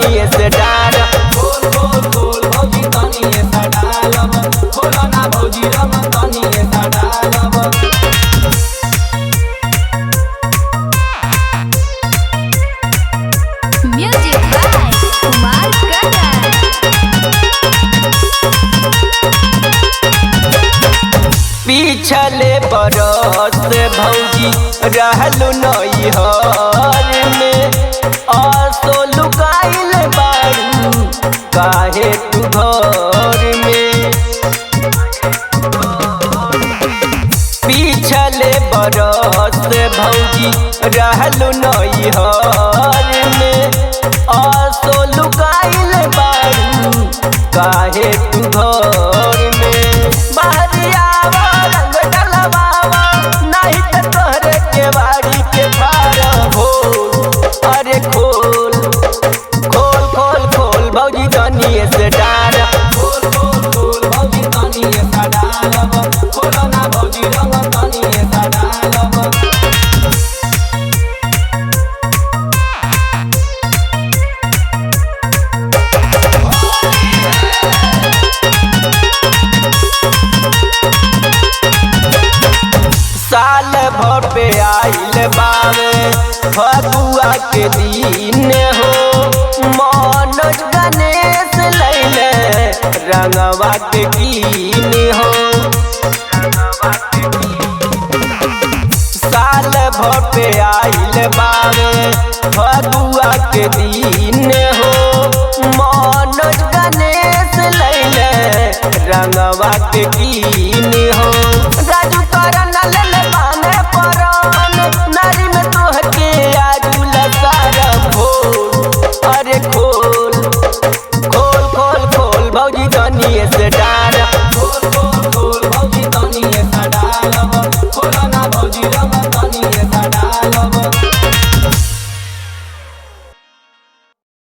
तनिए से डार खोल खोल खोल भौजी तनिए से डालब खोला ना भौजी रंग तनिए से डालब। Music by Kumar Karan। पिछले बरस भौजी रहलु नैहर में आसो लुकाइल बारू काहे तू घर में। पिछले बरस भौजी रहलु नैहर में आसो लुकाइल बारू काहे तू घर में। बहरिया रंग डलवावा नहीं तो तोहरे के बाड़ी के पार खोल अरे खोल खोल खोल खोल भौजी तनिए से डार खोल खोल खोल भौजी तनिए से डालब खोला ना भौजी रंग तनिए से डालब। साल भर पे आइल बावे फगुआ के दिन हो मनोज गणेश लैले रंगवा के कीन हो। साल भर पे आइल बावे फगुआ के दिन हो मनोज गणेश लैले रंगवा के कीन